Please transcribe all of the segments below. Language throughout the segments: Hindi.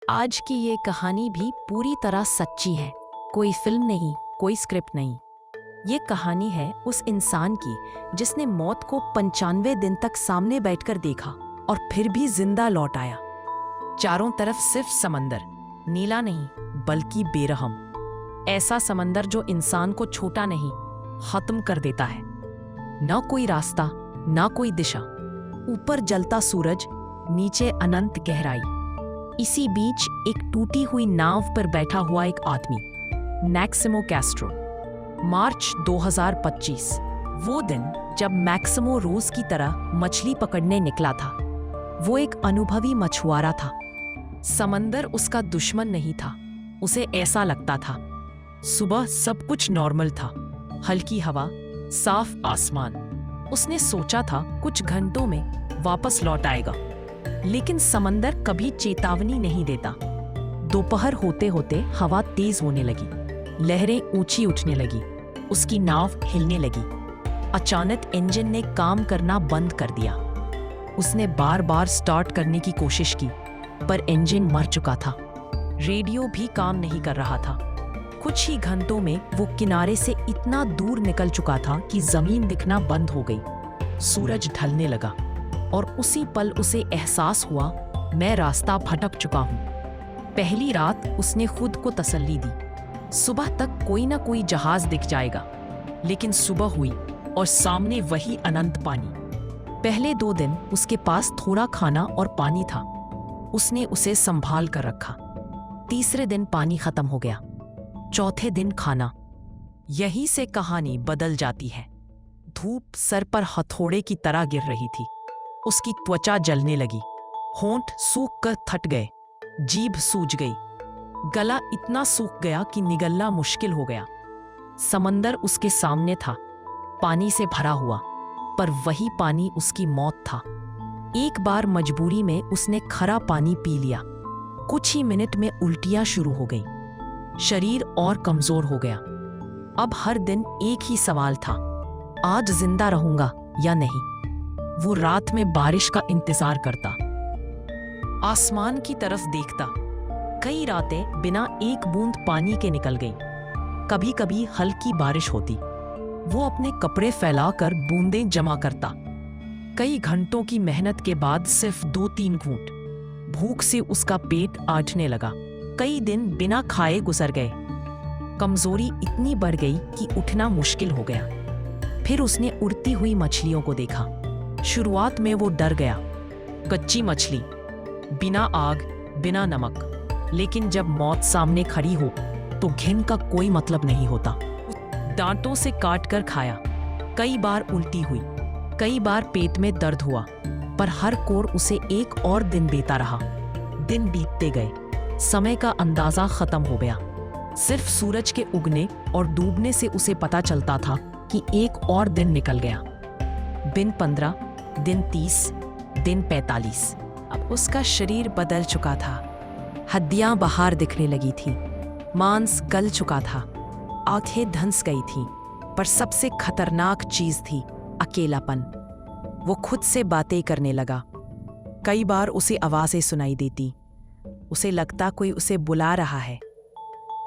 आज की ये कहानी भी पूरी तरह सच्ची है। कोई फिल्म नहीं, कोई स्क्रिप्ट नहीं। ये कहानी है उस इंसान की जिसने मौत को 95 दिन तक सामने बैठकर देखा और फिर भी जिंदा लौट आया। चारों तरफ सिर्फ समंदर, नीला नहीं बल्कि बेरहम। ऐसा समंदर जो इंसान को छोटा नहीं, खत्म कर देता है। न कोई रास्ता, न कोई दिशा। ऊपर जलता सूरज, नीचे अनंत गहराई। इसी बीच एक टूटी हुई नाव पर बैठा हुआ एक आदमी, मैक्सिमो कैस्ट्रो। मार्च 2025, वो दिन जब मैक्सिमो रोज की तरह मछली पकड़ने निकला था। वो एक अनुभवी मछुआरा था। समंदर उसका दुश्मन नहीं था, उसे ऐसा लगता था। सुबह सब कुछ नॉर्मल था, हल्की हवा, साफ आसमान। उसने सोचा था कुछ घंटों में वापस लौट आएगा, लेकिन समंदर कभी चेतावनी नहीं देता। दोपहर होते होते हवा तेज होने लगी, लहरें ऊंची उठने लगी, उसकी नाव हिलने लगी। अचानक इंजन ने काम करना बंद कर दिया। उसने बार बार स्टार्ट करने की कोशिश की, पर इंजन मर चुका था। रेडियो भी काम नहीं कर रहा था। कुछ ही घंटों में वो किनारे से इतना दूर निकल चुका था कि जमीन दिखना बंद हो गई। सूरज ढलने लगा और उसी पल उसे एहसास हुआ, मैं रास्ता भटक चुका हूं। पहली रात उसने खुद को तसल्ली दी, सुबह तक कोई ना कोई जहाज दिख जाएगा। लेकिन सुबह हुई और सामने वही अनंत पानी। पहले 2 दिन उसके पास थोड़ा खाना और पानी था, उसने उसे संभाल कर रखा। तीसरे दिन पानी खत्म हो गया, चौथे दिन खाना। यहीं से कहानी बदल जाती है। धूप सर पर हथौड़े की तरह गिर रही थी। उसकी त्वचा जलने लगी, होंठ सूख कर थट गए, जीभ सूज गई, गला इतना सूख गया कि निगलना मुश्किल हो गया। समंदर उसके सामने था, पानी से भरा हुआ, पर वही पानी उसकी मौत था। एक बार मजबूरी में उसने खरा पानी पी लिया। कुछ ही मिनट में उल्टियां शुरू हो गई, शरीर और कमजोर हो गया। अब हर दिन एक ही सवाल था, आज जिंदा रहूंगा या नहीं। वो रात में बारिश का इंतजार करता, आसमान की तरफ देखता। कई रातें बिना एक बूंद पानी के निकल गईं। कभी कभी हल्की बारिश होती, वो अपने कपड़े फैलाकर बूंदें जमा करता। कई घंटों की मेहनत के बाद सिर्फ 2-3 घूंट। भूख से उसका पेट आटने लगा। कई दिन बिना खाए गुजर गए। कमजोरी इतनी बढ़ गई कि उठना मुश्किल हो गया। फिर उसने उड़ती हुई मछलियों को देखा। शुरुआत में वो डर गया, कच्ची मछली, बिना आग, बिना नमक। लेकिन जब मौत सामने खड़ी हो तो घिन का कोई मतलब नहीं होता। दांतों से काट कर खाया। कई बार उल्टी हुई, कई बार पेट में दर्द हुआ, पर हर कोर उसे एक और दिन देता रहा। दिन बीतते गए, समय का अंदाजा खत्म हो गया। सिर्फ सूरज के उगने और डूबने से उसे पता चलता था कि एक और दिन निकल गया। दिन 15, दिन 30, दिन 45। अब उसका शरीर बदल चुका था। हड्डियां बाहर दिखने लगी थी, मांस गल चुका था, आंखें धंस गई थीं। पर सबसे खतरनाक चीज थी अकेलापन। वो खुद से बातें करने लगा। कई बार उसे आवाजें सुनाई देती, उसे लगता कोई उसे बुला रहा है।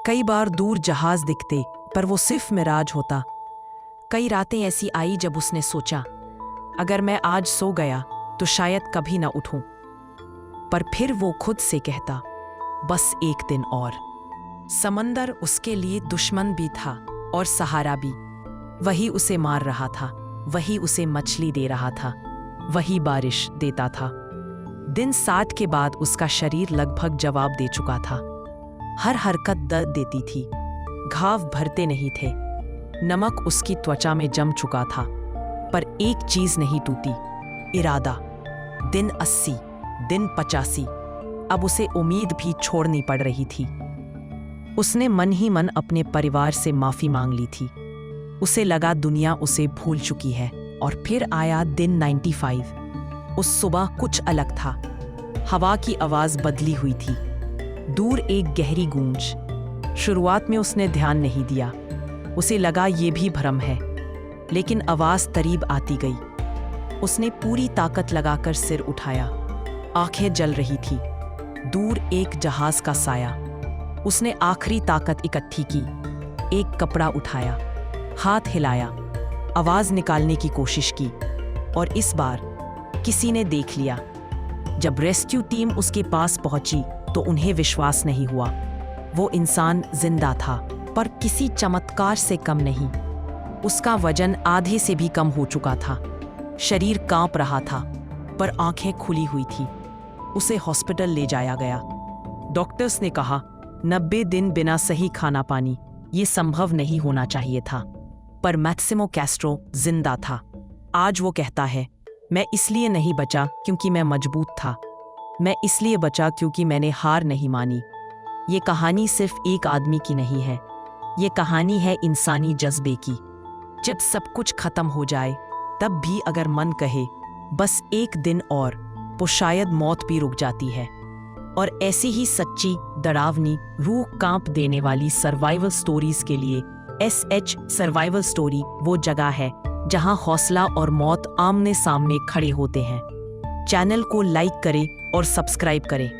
कई बार दूर जहाज दिखते, पर वो सिर्फ मिराज होता। कई रातें ऐसी आई जब उसने सोचा, अगर मैं आज सो गया तो शायद कभी ना उठूं। पर फिर वो खुद से कहता, बस एक दिन और। समंदर उसके लिए दुश्मन भी था और सहारा भी। वही उसे मार रहा था, वही उसे मछली दे रहा था, वही बारिश देता था। दिन 60 के बाद उसका शरीर लगभग जवाब दे चुका था। हर हरकत दर्द देती थी, घाव भरते नहीं थे। नमक उसकी त्वचा में जम चुका था, पर एक चीज नहीं टूटी, इरादा। दिन 80, दिन 85। अब उसे उम्मीद भी छोड़नी पड़ रही थी। उसने मन ही मन अपने परिवार से माफी मांग ली थी। उसे लगा दुनिया उसे भूल चुकी है। और फिर आया दिन 95। उस सुबह कुछ अलग था। हवा की आवाज बदली हुई थी, दूर एक गहरी गूंज। शुरुआत में उसने ध्यान नहीं दिया, उसे लगा ये भी भ्रम है। लेकिन आवाज करीब आती गई। उसने पूरी ताकत लगाकर सिर उठाया। आंखें जल रही थी। दूर एक जहाज का साया। उसने आखिरी ताकत इकट्ठी की, एक कपड़ा उठाया, हाथ हिलाया, आवाज निकालने की कोशिश की, और इस बार किसी ने देख लिया। जब रेस्क्यू टीम उसके पास पहुंची तो उन्हें विश्वास नहीं हुआ। वो इंसान जिंदा था, पर किसी चमत्कार से कम नहीं। उसका वजन आधे से भी कम हो चुका था, शरीर कांप रहा था, पर आंखें खुली हुई थी। उसे हॉस्पिटल ले जाया गया। डॉक्टर्स ने कहा 90 दिन बिना सही खाना पानी, ये संभव नहीं होना चाहिए था। पर मैक्सिमो कैस्ट्रो जिंदा था। आज वो कहता है, मैं इसलिए नहीं बचा क्योंकि मैं मजबूत था, मैं इसलिए बचा क्योंकि मैंने हार नहीं मानी। ये कहानी सिर्फ एक आदमी की नहीं है, ये कहानी है इंसानी जज्बे की। जब सब कुछ खत्म हो जाए तब भी अगर मन कहे बस एक दिन और, तो शायद मौत भी रुक जाती है। और ऐसी ही सच्ची, डरावनी, रूह कांप देने वाली सर्वाइवल स्टोरीज के लिए SH सर्वाइवल स्टोरी वो जगह है जहां हौसला और मौत आमने सामने खड़े होते हैं। चैनल को लाइक करें और सब्सक्राइब करें।